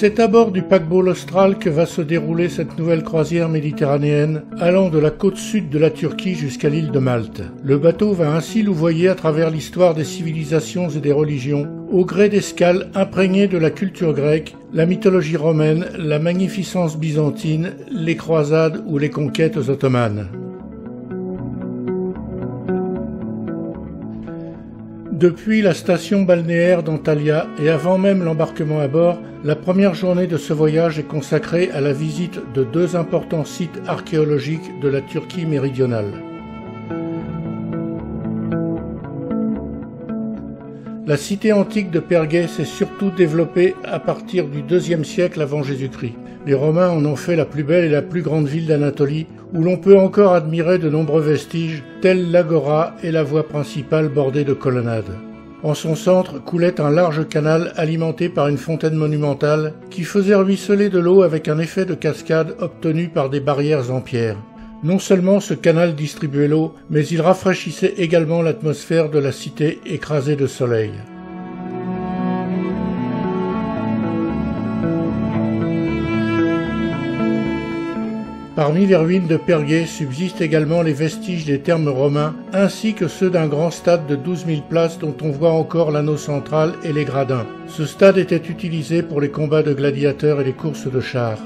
C'est à bord du paquebot l'Austral que va se dérouler cette nouvelle croisière méditerranéenne allant de la côte sud de la Turquie jusqu'à l'île de Malte. Le bateau va ainsi louvoyer à travers l'histoire des civilisations et des religions, au gré d'escales imprégnées de la culture grecque, la mythologie romaine, la magnificence byzantine, les croisades ou les conquêtes ottomanes. Depuis la station balnéaire d'Antalya et avant même l'embarquement à bord, la première journée de ce voyage est consacrée à la visite de deux importants sites archéologiques de la Turquie méridionale. La cité antique de Pergée s'est surtout développée à partir du IIe siècle avant Jésus-Christ. Les Romains en ont fait la plus belle et la plus grande ville d'Anatolie, où l'on peut encore admirer de nombreux vestiges, tels l'agora et la voie principale bordée de colonnades. En son centre coulait un large canal alimenté par une fontaine monumentale qui faisait ruisseler de l'eau avec un effet de cascade obtenu par des barrières en pierre. Non seulement ce canal distribuait l'eau, mais il rafraîchissait également l'atmosphère de la cité écrasée de soleil. Parmi les ruines de Pergée subsistent également les vestiges des thermes romains, ainsi que ceux d'un grand stade de 12 000 places dont on voit encore l'anneau central et les gradins. Ce stade était utilisé pour les combats de gladiateurs et les courses de chars.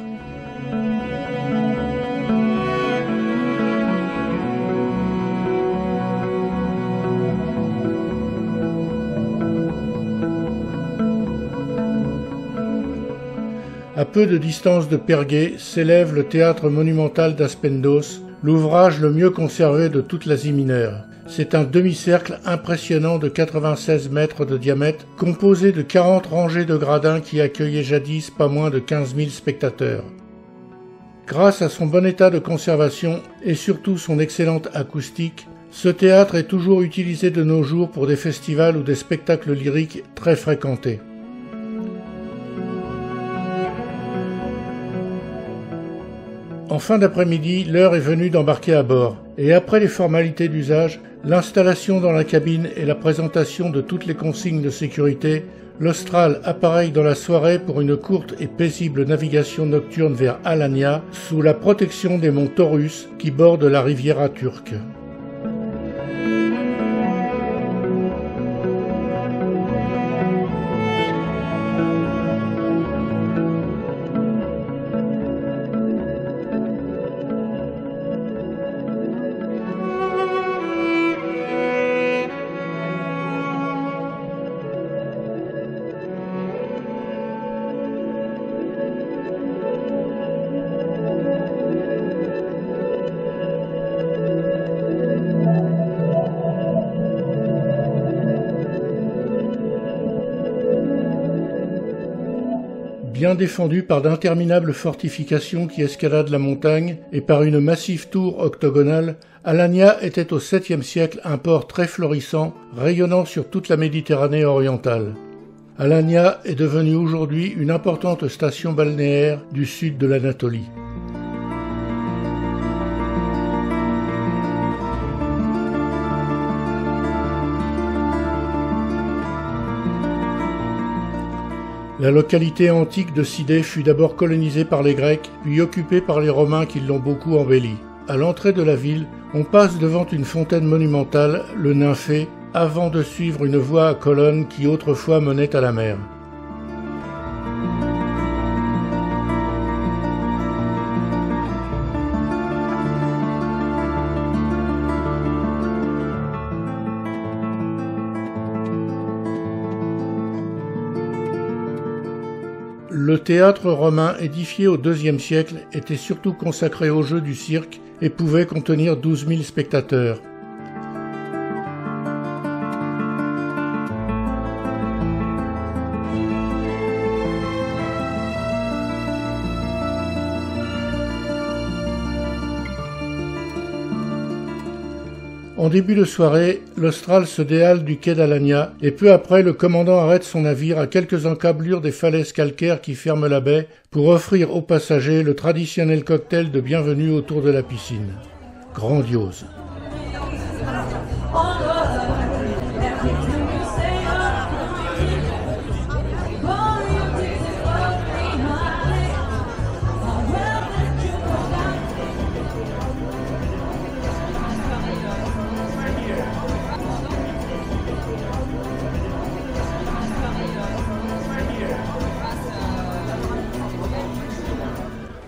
À peu de distance de Pergée s'élève le théâtre monumental d'Aspendos, l'ouvrage le mieux conservé de toute l'Asie mineure. C'est un demi-cercle impressionnant de 96 mètres de diamètre, composé de 40 rangées de gradins qui accueillaient jadis pas moins de 15 000 spectateurs. Grâce à son bon état de conservation et surtout son excellente acoustique, ce théâtre est toujours utilisé de nos jours pour des festivals ou des spectacles lyriques très fréquentés. En fin d'après-midi, l'heure est venue d'embarquer à bord, et après les formalités d'usage, l'installation dans la cabine et la présentation de toutes les consignes de sécurité, l'Austral appareille dans la soirée pour une courte et paisible navigation nocturne vers Alanya, sous la protection des monts Taurus qui bordent la Riviera turque. Bien défendu par d'interminables fortifications qui escaladent la montagne et par une massive tour octogonale, Alanya était au 7e siècle un port très florissant, rayonnant sur toute la Méditerranée orientale. Alanya est devenue aujourd'hui une importante station balnéaire du sud de l'Anatolie. La localité antique de Sidé fut d'abord colonisée par les Grecs, puis occupée par les Romains qui l'ont beaucoup embellie. À l'entrée de la ville, on passe devant une fontaine monumentale, le Nymphée, avant de suivre une voie à colonnes qui autrefois menait à la mer. Le théâtre romain édifié au IIe siècle était surtout consacré aux jeux du cirque et pouvait contenir 12 000 spectateurs. En début de soirée, l'Austral se déhale du quai d'Alanya et peu après, le commandant arrête son navire à quelques encablures des falaises calcaires qui ferment la baie pour offrir aux passagers le traditionnel cocktail de bienvenue autour de la piscine. Grandiose.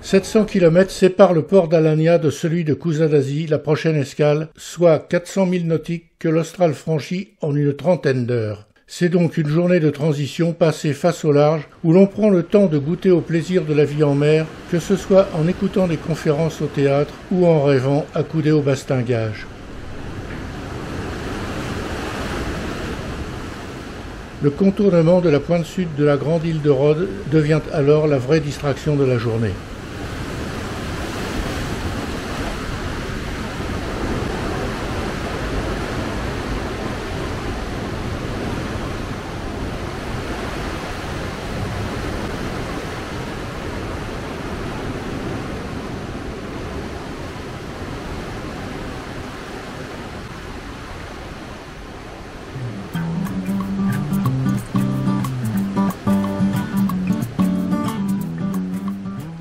700 km séparent le port d'Alagna de celui de Kusadasi, la prochaine escale, soit 400 milles nautiques que l'Austral franchit en une trentaine d'heures. C'est donc une journée de transition passée face au large où l'on prend le temps de goûter au plaisir de la vie en mer, que ce soit en écoutant des conférences au théâtre ou en rêvant accoudé au bastingage. Le contournement de la pointe sud de la grande île de Rhodes devient alors la vraie distraction de la journée.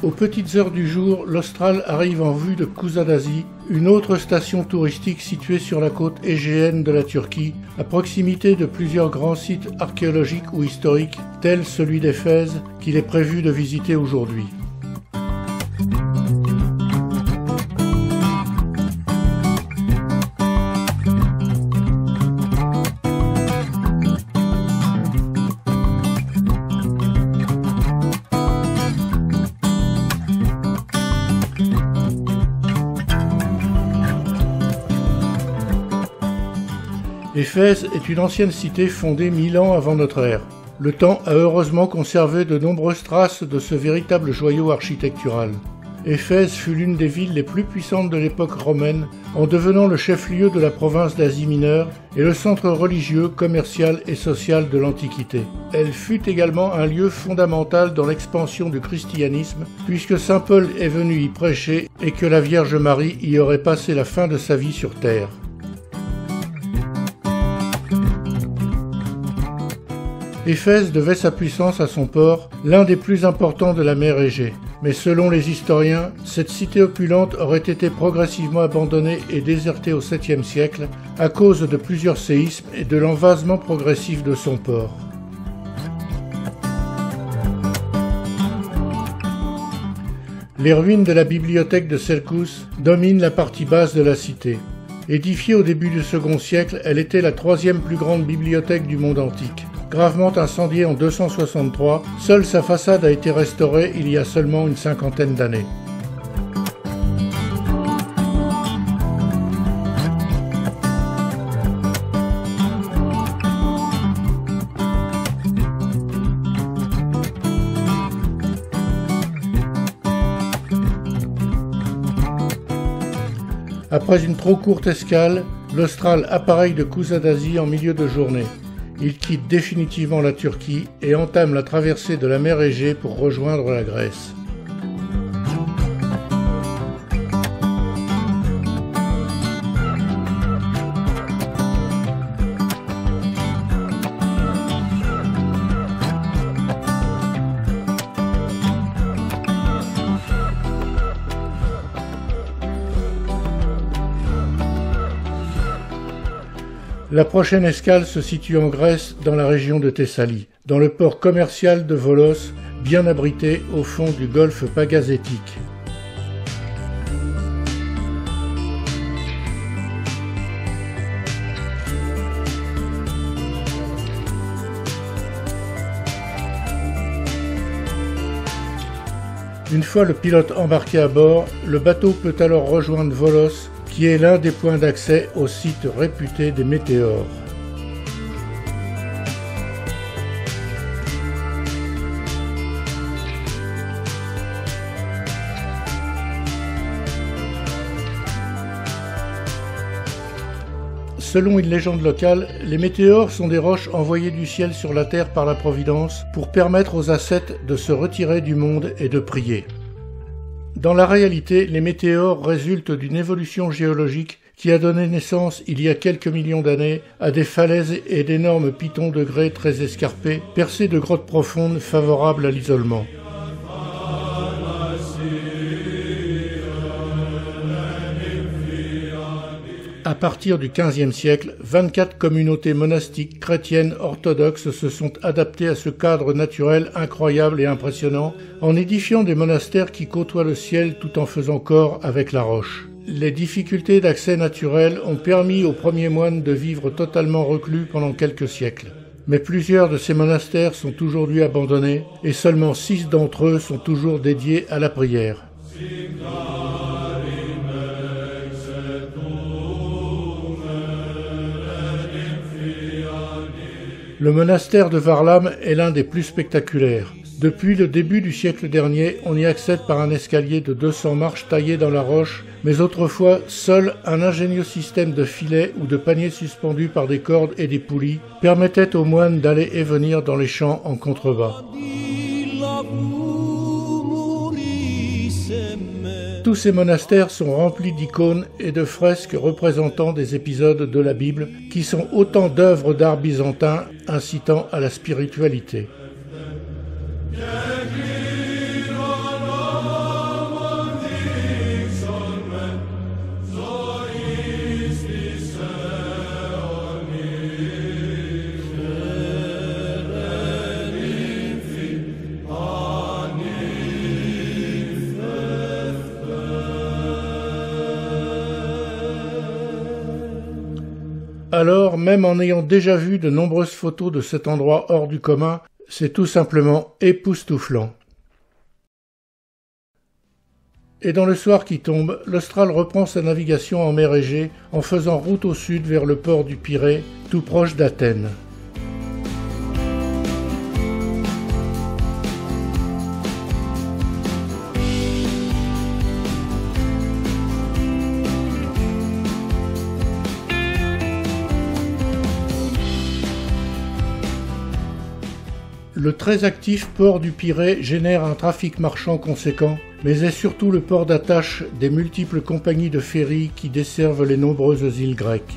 Aux petites heures du jour, l'Austral arrive en vue de Kusadasi, une autre station touristique située sur la côte égéenne de la Turquie, à proximité de plusieurs grands sites archéologiques ou historiques, tels celui d'Éphèse, qu'il est prévu de visiter aujourd'hui. Éphèse est une ancienne cité fondée 1000 ans avant notre ère. Le temps a heureusement conservé de nombreuses traces de ce véritable joyau architectural. Éphèse fut l'une des villes les plus puissantes de l'époque romaine, en devenant le chef-lieu de la province d'Asie mineure et le centre religieux, commercial et social de l'Antiquité. Elle fut également un lieu fondamental dans l'expansion du christianisme, puisque saint Paul est venu y prêcher et que la Vierge Marie y aurait passé la fin de sa vie sur terre. Éphèse devait sa puissance à son port, l'un des plus importants de la mer Égée. Mais selon les historiens, cette cité opulente aurait été progressivement abandonnée et désertée au 7e siècle à cause de plusieurs séismes et de l'envasement progressif de son port. Les ruines de la bibliothèque de Selkous dominent la partie basse de la cité. Édifiée au début du second siècle, elle était la 3e plus grande bibliothèque du monde antique. Gravement incendiée en 263, seule sa façade a été restaurée il y a seulement une cinquantaine d'années. Après une trop courte escale, l'Austral appareille de Kusadasi en milieu de journée. Il quitte définitivement la Turquie et entame la traversée de la mer Égée pour rejoindre la Grèce. La prochaine escale se situe en Grèce, dans la région de Thessalie, dans le port commercial de Volos, bien abrité au fond du golfe Pagazétique. Une fois le pilote embarqué à bord, le bateau peut alors rejoindre Volos, qui est l'un des points d'accès au site réputé des météores. Selon une légende locale, les météores sont des roches envoyées du ciel sur la terre par la Providence pour permettre aux ascètes de se retirer du monde et de prier. Dans la réalité, les météores résultent d'une évolution géologique qui a donné naissance, il y a quelques millions d'années, à des falaises et d'énormes pitons de grès très escarpés, percés de grottes profondes favorables à l'isolement. À partir du XVe siècle, 24 communautés monastiques chrétiennes orthodoxes se sont adaptées à ce cadre naturel incroyable et impressionnant, en édifiant des monastères qui côtoient le ciel tout en faisant corps avec la roche. Les difficultés d'accès naturel ont permis aux premiers moines de vivre totalement reclus pendant quelques siècles. Mais plusieurs de ces monastères sont aujourd'hui abandonnés et seulement 6 d'entre eux sont toujours dédiés à la prière. Le monastère de Varlam est l'un des plus spectaculaires. Depuis le début du siècle dernier, on y accède par un escalier de 200 marches taillées dans la roche, mais autrefois, seul un ingénieux système de filets ou de paniers suspendus par des cordes et des poulies permettait aux moines d'aller et venir dans les champs en contrebas. Tous ces monastères sont remplis d'icônes et de fresques représentant des épisodes de la Bible, qui sont autant d'œuvres d'art byzantin incitant à la spiritualité. Alors, même en ayant déjà vu de nombreuses photos de cet endroit hors du commun, c'est tout simplement époustouflant. Et dans le soir qui tombe, l'Austral reprend sa navigation en mer Égée en faisant route au sud vers le port du Pirée, tout proche d'Athènes. Le très actif port du Pirée génère un trafic marchand conséquent, mais est surtout le port d'attache des multiples compagnies de ferries qui desservent les nombreuses îles grecques.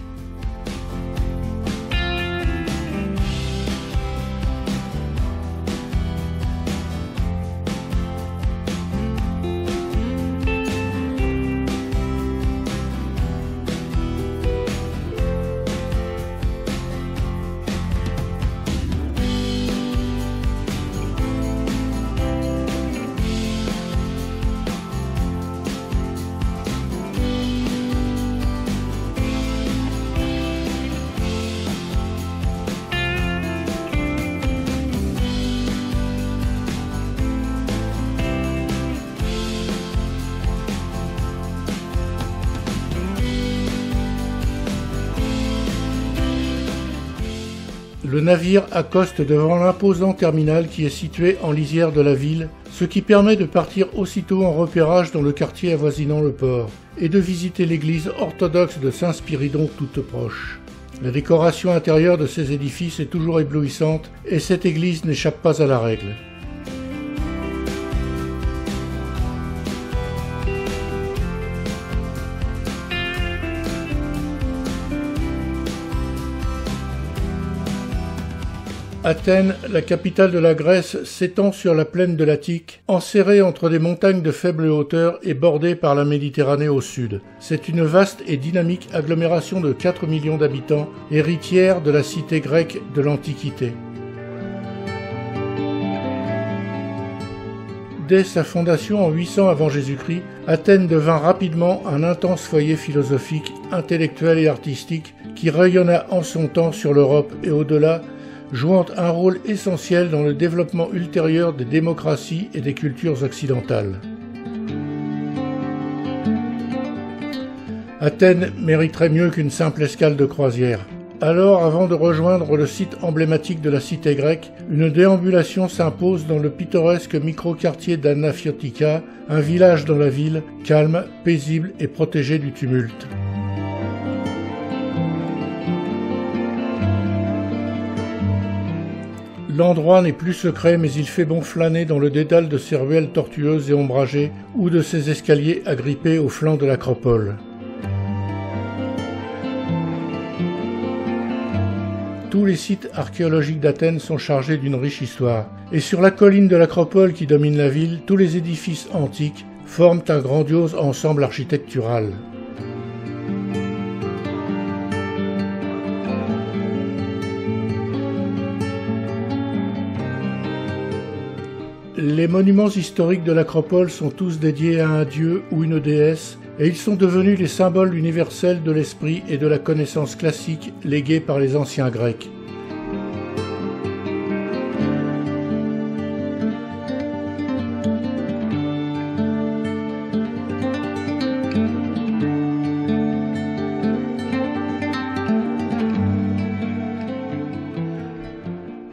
Le navire accoste devant l'imposant terminal qui est situé en lisière de la ville, ce qui permet de partir aussitôt en repérage dans le quartier avoisinant le port, et de visiter l'église orthodoxe de Saint-Spyridon toute proche. La décoration intérieure de ces édifices est toujours éblouissante, et cette église n'échappe pas à la règle. Athènes, la capitale de la Grèce, s'étend sur la plaine de l'Attique, enserrée entre des montagnes de faible hauteur et bordée par la Méditerranée au sud. C'est une vaste et dynamique agglomération de 4 millions d'habitants, héritière de la cité grecque de l'Antiquité. Dès sa fondation en 800 avant Jésus-Christ, Athènes devint rapidement un intense foyer philosophique, intellectuel et artistique qui rayonna en son temps sur l'Europe et au-delà, jouant un rôle essentiel dans le développement ultérieur des démocraties et des cultures occidentales. Athènes mériterait mieux qu'une simple escale de croisière. Alors, avant de rejoindre le site emblématique de la cité grecque, une déambulation s'impose dans le pittoresque micro-quartier d'Anafiotika, un village dans la ville, calme, paisible et protégé du tumulte. L'endroit n'est plus secret, mais il fait bon flâner dans le dédale de ces ruelles tortueuses et ombragées ou de ces escaliers agrippés au flanc de l'acropole. Tous les sites archéologiques d'Athènes sont chargés d'une riche histoire, et sur la colline de l'acropole qui domine la ville, tous les édifices antiques forment un grandiose ensemble architectural. Les monuments historiques de l'acropole sont tous dédiés à un dieu ou une déesse, et ils sont devenus les symboles universels de l'esprit et de la connaissance classique légués par les anciens Grecs.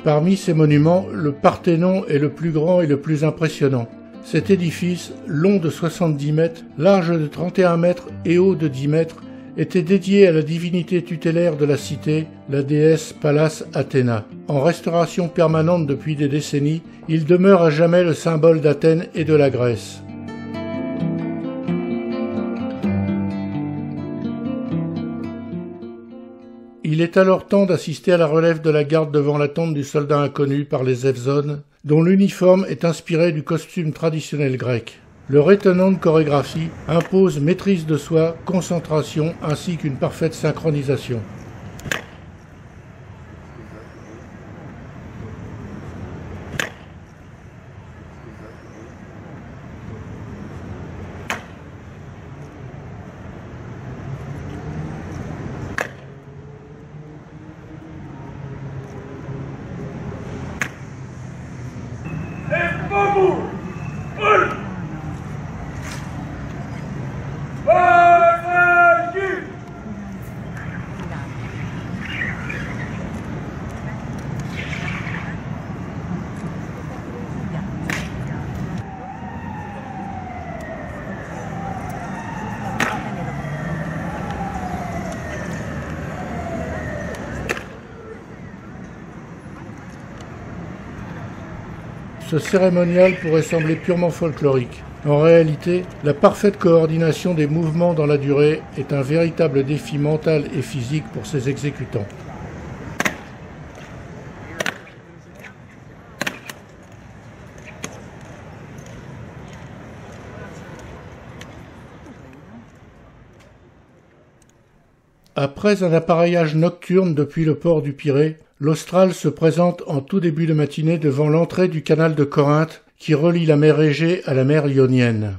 Parmi ces monuments, le Parthénon est le plus grand et le plus impressionnant. Cet édifice, long de 70 mètres, large de 31 mètres et haut de 10 mètres, était dédié à la divinité tutélaire de la cité, la déesse Pallas Athéna. En restauration permanente depuis des décennies, il demeure à jamais le symbole d'Athènes et de la Grèce. Il est alors temps d'assister à la relève de la garde devant la tombe du soldat inconnu par les Evzones, dont l'uniforme est inspiré du costume traditionnel grec. Leur étonnante chorégraphie impose maîtrise de soi, concentration ainsi qu'une parfaite synchronisation. Ce cérémonial pourrait sembler purement folklorique. En réalité, la parfaite coordination des mouvements dans la durée est un véritable défi mental et physique pour ses exécutants. Après un appareillage nocturne depuis le port du Pirée, l'Austral se présente en tout début de matinée devant l'entrée du canal de Corinthe qui relie la mer Égée à la mer Ionienne.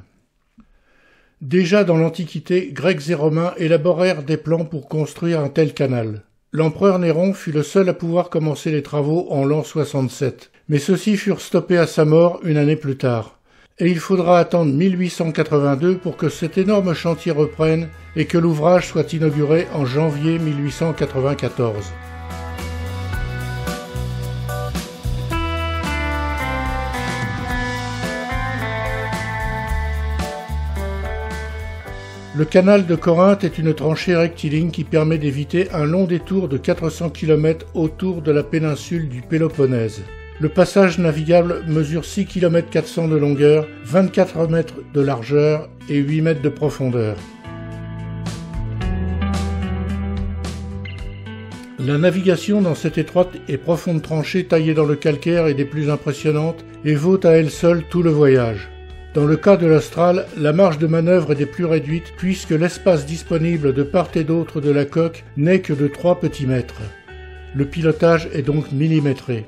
Déjà dans l'Antiquité, Grecs et Romains élaborèrent des plans pour construire un tel canal. L'empereur Néron fut le seul à pouvoir commencer les travaux en l'an 67, mais ceux-ci furent stoppés à sa mort une année plus tard. Et il faudra attendre 1882 pour que cet énorme chantier reprenne et que l'ouvrage soit inauguré en janvier 1894. Le canal de Corinthe est une tranchée rectiligne qui permet d'éviter un long détour de 400 km autour de la péninsule du Péloponnèse. Le passage navigable mesure 6 km 400 de longueur, 24 mètres de largeur et 8 mètres de profondeur. La navigation dans cette étroite et profonde tranchée taillée dans le calcaire est des plus impressionnantes et vaut à elle seule tout le voyage. Dans le cas de l'Austral, la marge de manœuvre est des plus réduites puisque l'espace disponible de part et d'autre de la coque n'est que de 3 petits mètres. Le pilotage est donc millimétré.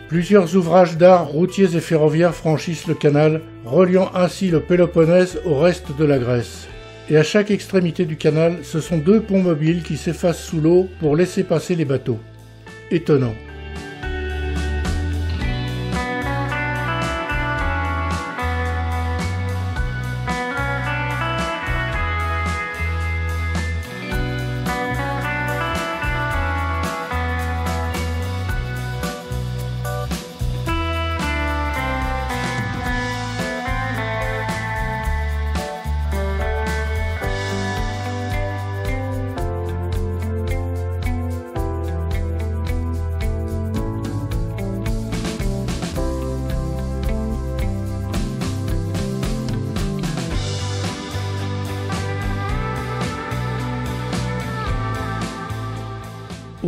Plusieurs ouvrages d'art routiers et ferroviaires franchissent le canal, reliant ainsi le Péloponnèse au reste de la Grèce. Et à chaque extrémité du canal, ce sont 2 ponts mobiles qui s'effacent sous l'eau pour laisser passer les bateaux. Étonnant.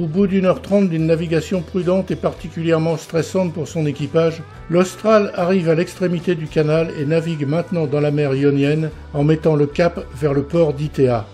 Au bout d'1h30 d'une navigation prudente et particulièrement stressante pour son équipage, l'Austral arrive à l'extrémité du canal et navigue maintenant dans la mer Ionienne en mettant le cap vers le port d'Itéa.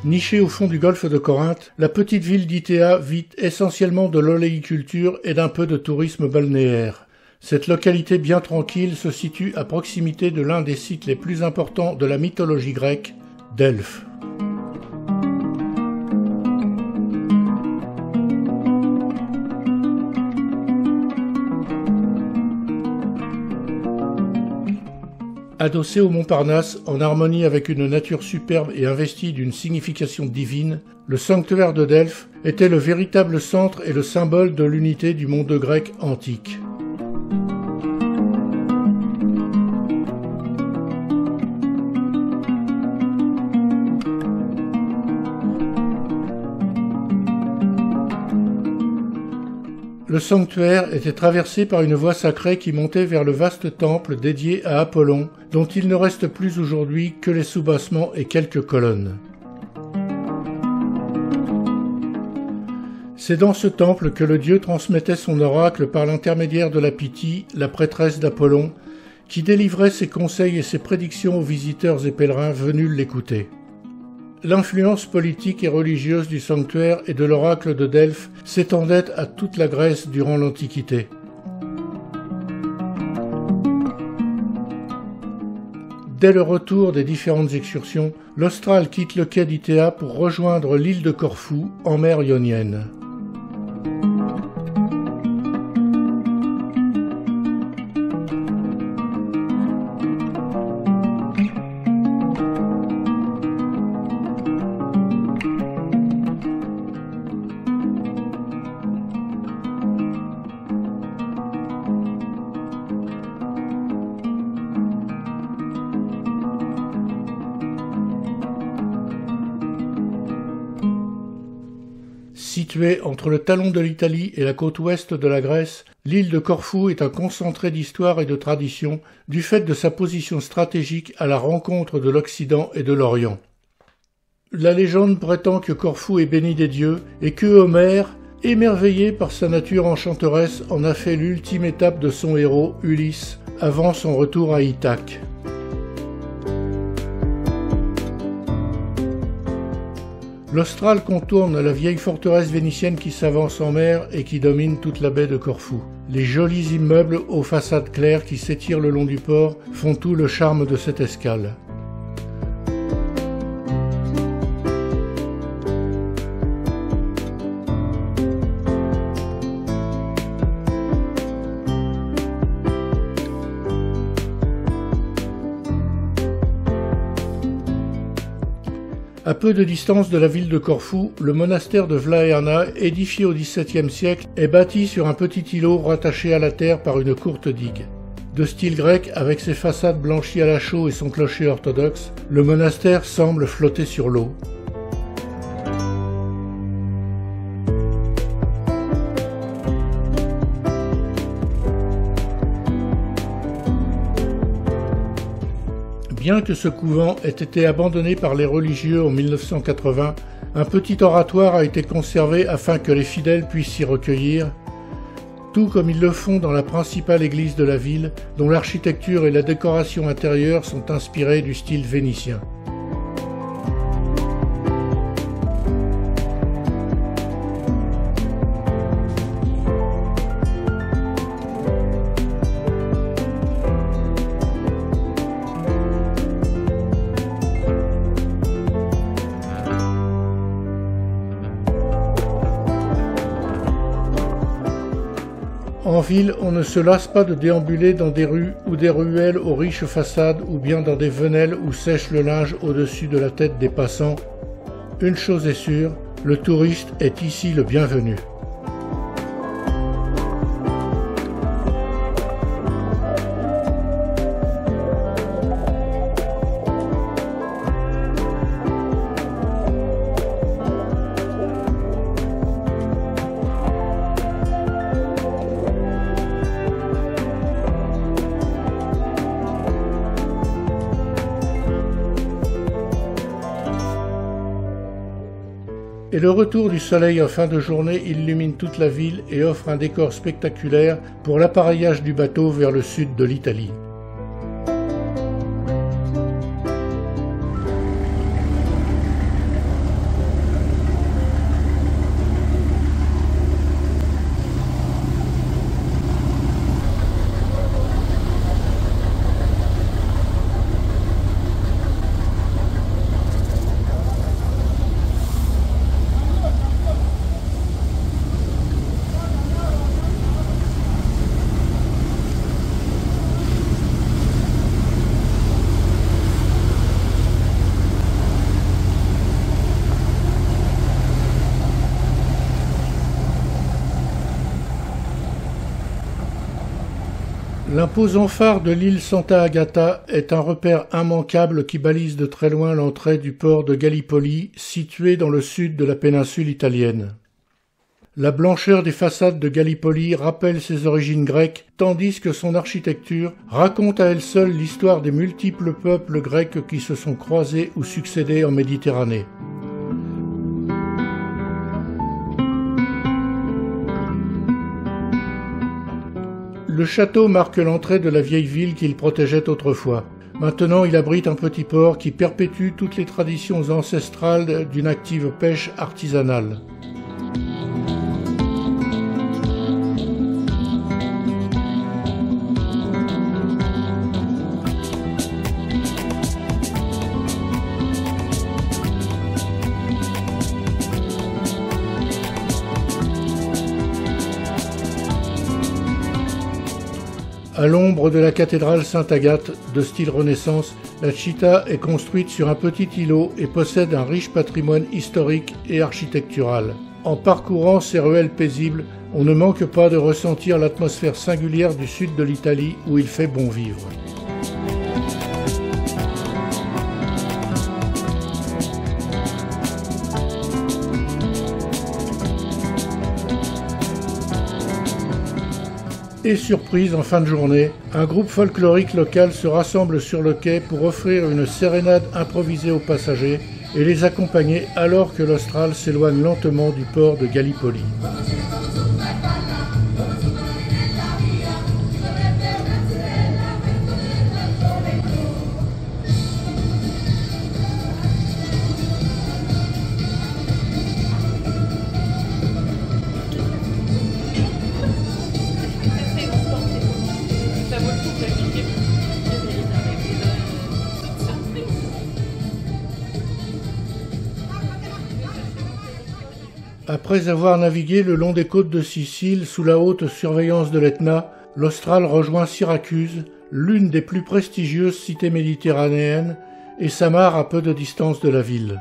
Nichée au fond du golfe de Corinthe, la petite ville d'Itéa vit essentiellement de l'oléiculture et d'un peu de tourisme balnéaire. Cette localité bien tranquille se situe à proximité de l'un des sites les plus importants de la mythologie grecque, Delphes. Adossé au Montparnasse, en harmonie avec une nature superbe et investie d'une signification divine, le sanctuaire de Delphes était le véritable centre et le symbole de l'unité du monde grec antique. Le sanctuaire était traversé par une voie sacrée qui montait vers le vaste temple dédié à Apollon, dont il ne reste plus aujourd'hui que les soubassements et quelques colonnes. C'est dans ce temple que le dieu transmettait son oracle par l'intermédiaire de la Pythie, la prêtresse d'Apollon, qui délivrait ses conseils et ses prédictions aux visiteurs et pèlerins venus l'écouter. L'influence politique et religieuse du sanctuaire et de l'oracle de Delphes s'étendait à toute la Grèce durant l'Antiquité. Dès le retour des différentes excursions, l'Austral quitte le quai d'Itéa pour rejoindre l'île de Corfou en mer Ionienne. Située entre le talon de l'Italie et la côte ouest de la Grèce, l'île de Corfou est un concentré d'histoire et de tradition du fait de sa position stratégique à la rencontre de l'Occident et de l'Orient. La légende prétend que Corfou est béni des dieux et que Homère, émerveillé par sa nature enchanteresse, en a fait l'ultime étape de son héros, Ulysse, avant son retour à Ithaque. L'Austral contourne la vieille forteresse vénitienne qui s'avance en mer et qui domine toute la baie de Corfou. Les jolis immeubles aux façades claires qui s'étirent le long du port font tout le charme de cette escale. À peu de distance de la ville de Corfou, le monastère de Vlaerna, édifié au XVIIe siècle, est bâti sur un petit îlot rattaché à la terre par une courte digue. De style grec, avec ses façades blanchies à la chaux et son clocher orthodoxe, le monastère semble flotter sur l'eau. Bien que ce couvent ait été abandonné par les religieux en 1980, un petit oratoire a été conservé afin que les fidèles puissent s'y recueillir, tout comme ils le font dans la principale église de la ville, dont l'architecture et la décoration intérieure sont inspirées du style vénitien. ville, on ne se lasse pas de déambuler dans des rues ou des ruelles aux riches façades ou bien dans des venelles où sèche le linge au-dessus de la tête des passants. Une chose est sûre, le touriste est ici le bienvenu. Et le retour du soleil en fin de journée illumine toute la ville et offre un décor spectaculaire pour l'appareillage du bateau vers le sud de l'Italie. L'imposant phare de l'île Santa Agata est un repère immanquable qui balise de très loin l'entrée du port de Gallipoli, situé dans le sud de la péninsule italienne. La blancheur des façades de Gallipoli rappelle ses origines grecques, tandis que son architecture raconte à elle seule l'histoire des multiples peuples grecs qui se sont croisés ou succédés en Méditerranée. Le château marque l'entrée de la vieille ville qu'il protégeait autrefois. Maintenant, il abrite un petit port qui perpétue toutes les traditions ancestrales d'une active pêche artisanale. À l'ombre de la cathédrale Sainte-Agathe, de style Renaissance, la Città est construite sur un petit îlot et possède un riche patrimoine historique et architectural. En parcourant ces ruelles paisibles, on ne manque pas de ressentir l'atmosphère singulière du sud de l'Italie où il fait bon vivre. Et surprise, en fin de journée, un groupe folklorique local se rassemble sur le quai pour offrir une sérénade improvisée aux passagers et les accompagner alors que l'Austral s'éloigne lentement du port de Gallipoli. Après avoir navigué le long des côtes de Sicile sous la haute surveillance de l'Etna, l'Austral rejoint Syracuse, l'une des plus prestigieuses cités méditerranéennes, et s'amarre à peu de distance de la ville.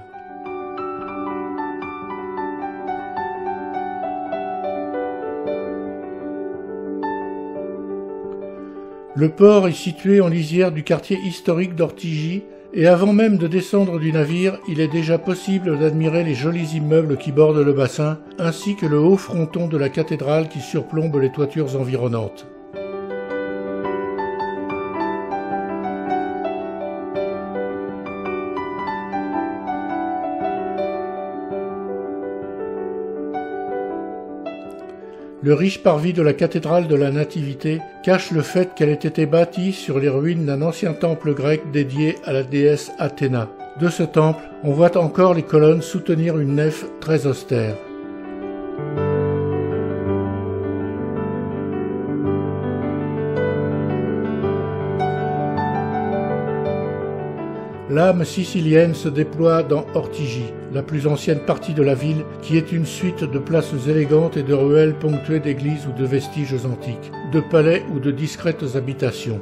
Le port est situé en lisière du quartier historique d'Ortigie, et avant même de descendre du navire, il est déjà possible d'admirer les jolis immeubles qui bordent le bassin, ainsi que le haut fronton de la cathédrale qui surplombe les toitures environnantes. Le riche parvis de la cathédrale de la Nativité cache le fait qu'elle ait été bâtie sur les ruines d'un ancien temple grec dédié à la déesse Athéna. De ce temple, on voit encore les colonnes soutenir une nef très austère. L'âme sicilienne se déploie dans Ortigie. la plus ancienne partie de la ville, qui est une suite de places élégantes et de ruelles ponctuées d'églises ou de vestiges antiques, de palais ou de discrètes habitations.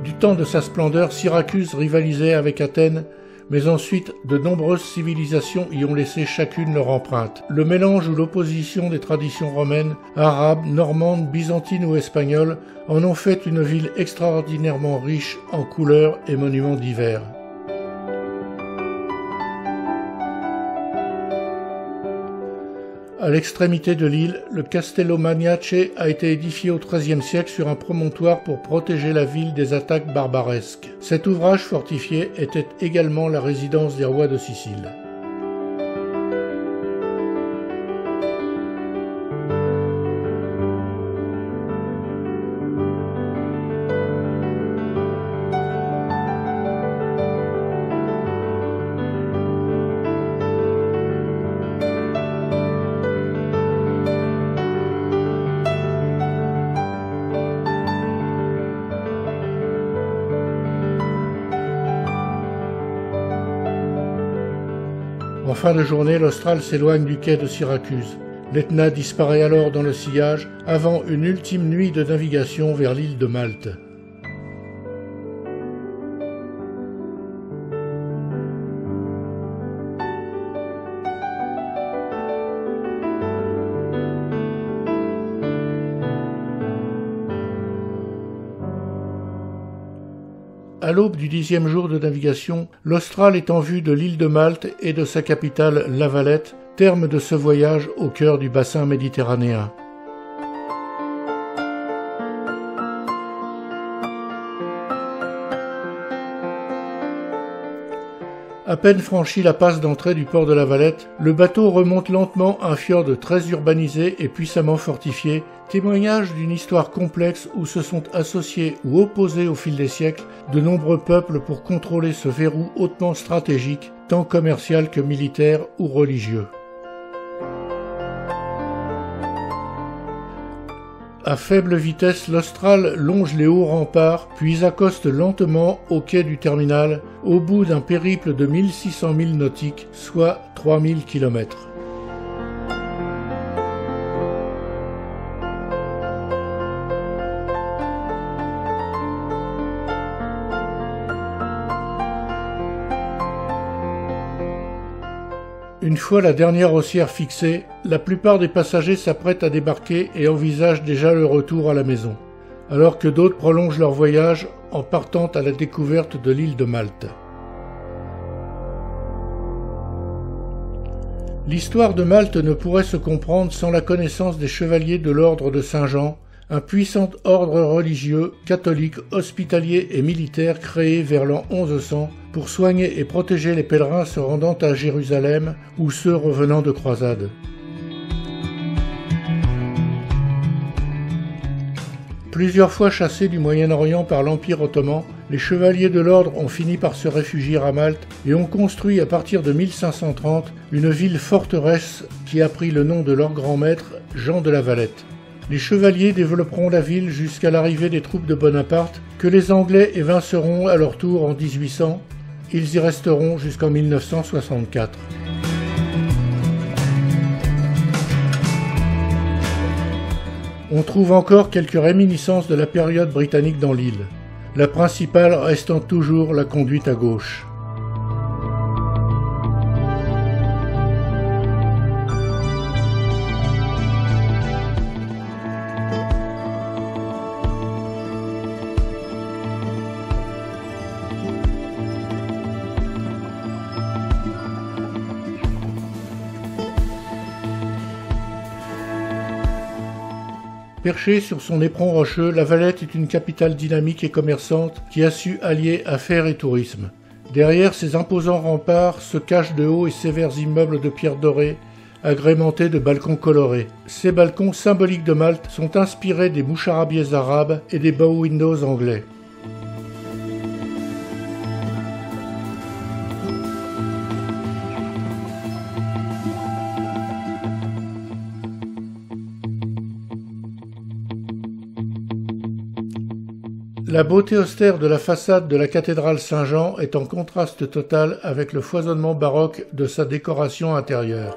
Du temps de sa splendeur, Syracuse rivalisait avec Athènes, mais ensuite de nombreuses civilisations y ont laissé chacune leur empreinte. Le mélange ou l'opposition des traditions romaines, arabes, normandes, byzantines ou espagnoles en ont fait une ville extraordinairement riche en couleurs et monuments divers. À l'extrémité de l'île, le Castello Magnace a été édifié au XIIIe siècle sur un promontoire pour protéger la ville des attaques barbaresques. Cet ouvrage fortifié était également la résidence des rois de Sicile. En fin de journée, l'Austral s'éloigne du quai de Syracuse. L'Etna disparaît alors dans le sillage avant une ultime nuit de navigation vers l'île de Malte. À l'aube du 10e jour de navigation, l'Austral est en vue de l'île de Malte et de sa capitale La Valette, terme de ce voyage au cœur du bassin méditerranéen. À peine franchi la passe d'entrée du port de La Valette, le bateau remonte lentement un fjord très urbanisé et puissamment fortifié, témoignage d'une histoire complexe où se sont associés ou opposés au fil des siècles de nombreux peuples pour contrôler ce verrou hautement stratégique, tant commercial que militaire ou religieux. À faible vitesse, l'Austral longe les hauts remparts, puis accoste lentement au quai du terminal, au bout d'un périple de 1600 milles nautiques, soit 3000 km. Une fois la dernière haussière fixée, la plupart des passagers s'apprêtent à débarquer et envisagent déjà le retour à la maison, alors que d'autres prolongent leur voyage en partant à la découverte de l'île de Malte. L'histoire de Malte ne pourrait se comprendre sans la connaissance des chevaliers de l'ordre de Saint-Jean, un puissant ordre religieux, catholique, hospitalier et militaire créé vers l'an 1100 pour soigner et protéger les pèlerins se rendant à Jérusalem ou ceux revenant de croisade. Plusieurs fois chassés du Moyen-Orient par l'Empire ottoman, les chevaliers de l'ordre ont fini par se réfugier à Malte et ont construit à partir de 1530 une ville forteresse qui a pris le nom de leur grand maître, Jean de la Valette. Les chevaliers développeront la ville jusqu'à l'arrivée des troupes de Bonaparte, que les Anglais évinceront à leur tour en 1800. Ils y resteront jusqu'en 1964. On trouve encore quelques réminiscences de la période britannique dans l'île, la principale restant toujours la conduite à gauche. Perchée sur son éperon rocheux, La Valette est une capitale dynamique et commerçante qui a su allier affaires et tourisme. Derrière ces imposants remparts se cachent de hauts et sévères immeubles de pierre dorée, agrémentés de balcons colorés. Ces balcons symboliques de Malte sont inspirés des moucharabiés arabes et des bow windows anglais. La beauté austère de la façade de la cathédrale Saint-Jean est en contraste total avec le foisonnement baroque de sa décoration intérieure.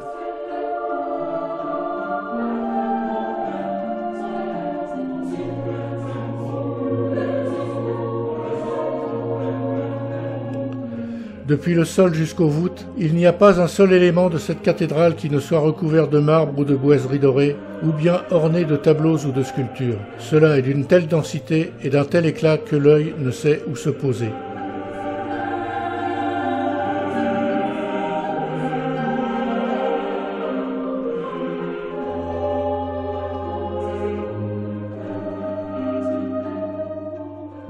Depuis le sol jusqu'aux voûtes, il n'y a pas un seul élément de cette cathédrale qui ne soit recouvert de marbre ou de boiseries dorées, ou bien orné de tableaux ou de sculptures. Cela est d'une telle densité et d'un tel éclat que l'œil ne sait où se poser.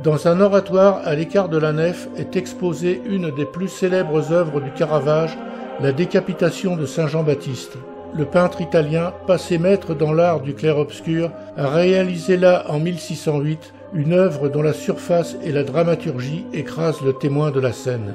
Dans un oratoire à l'écart de la nef est exposée une des plus célèbres œuvres du Caravage, la décapitation de Saint Jean-Baptiste. Le peintre italien, passé maître dans l'art du clair-obscur, a réalisé là en 1608 une œuvre dont la surface et la dramaturgie écrasent le témoin de la scène.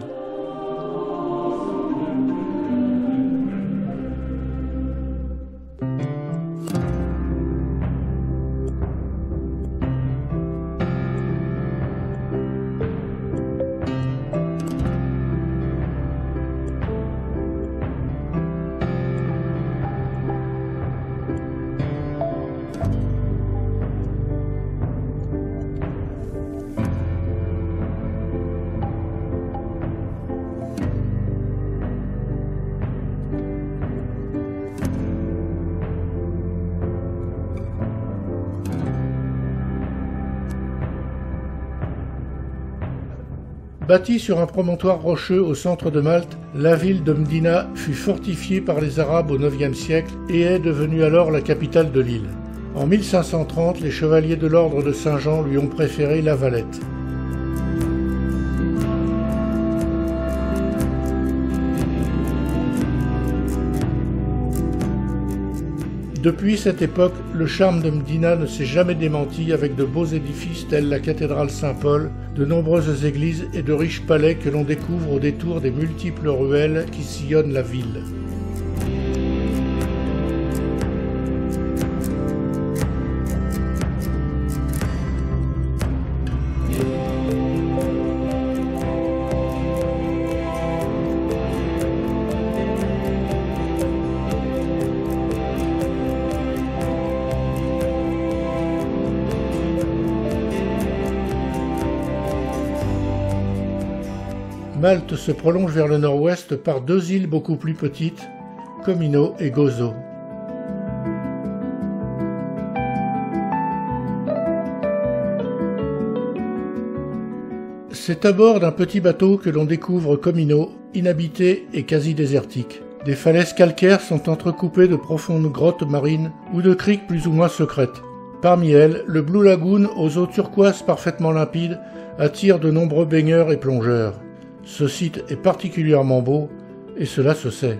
Bâtie sur un promontoire rocheux au centre de Malte, la ville de Mdina fut fortifiée par les Arabes au IXe siècle et est devenue alors la capitale de l'île. En 1530, les chevaliers de l'ordre de Saint-Jean lui ont préféré La Valette. Depuis cette époque, le charme de Mdina ne s'est jamais démenti avec de beaux édifices tels la cathédrale Saint-Paul, de nombreuses églises et de riches palais que l'on découvre au détour des multiples ruelles qui sillonnent la ville. Malte se prolonge vers le nord-ouest par deux îles beaucoup plus petites, Comino et Gozo. C'est à bord d'un petit bateau que l'on découvre Comino, inhabité et quasi désertique. Des falaises calcaires sont entrecoupées de profondes grottes marines ou de criques plus ou moins secrètes. Parmi elles, le Blue Lagoon, aux eaux turquoises parfaitement limpides, attire de nombreux baigneurs et plongeurs. Ce site est particulièrement beau, et cela se sait.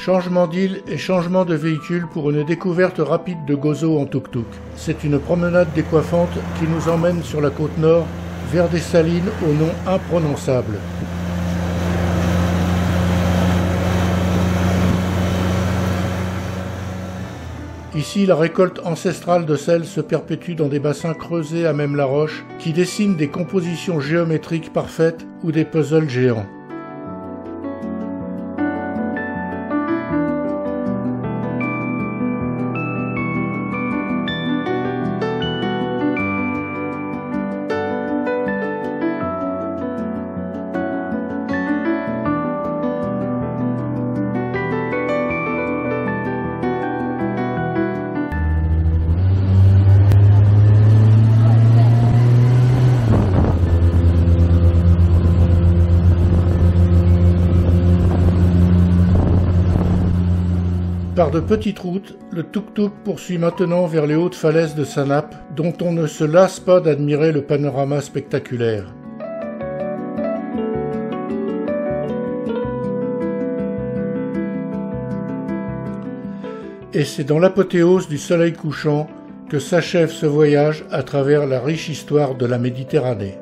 Changement d'île et changement de véhicule pour une découverte rapide de Gozo en tuk-tuk. C'est une promenade décoiffante qui nous emmène sur la côte nord vers des salines au nom imprononçable. Ici, la récolte ancestrale de sel se perpétue dans des bassins creusés à même la roche qui dessinent des compositions géométriques parfaites ou des puzzles géants. Par de petites routes, le tuk-tuk poursuit maintenant vers les hautes falaises de Sanap, dont on ne se lasse pas d'admirer le panorama spectaculaire. Et c'est dans l'apothéose du soleil couchant que s'achève ce voyage à travers la riche histoire de la Méditerranée.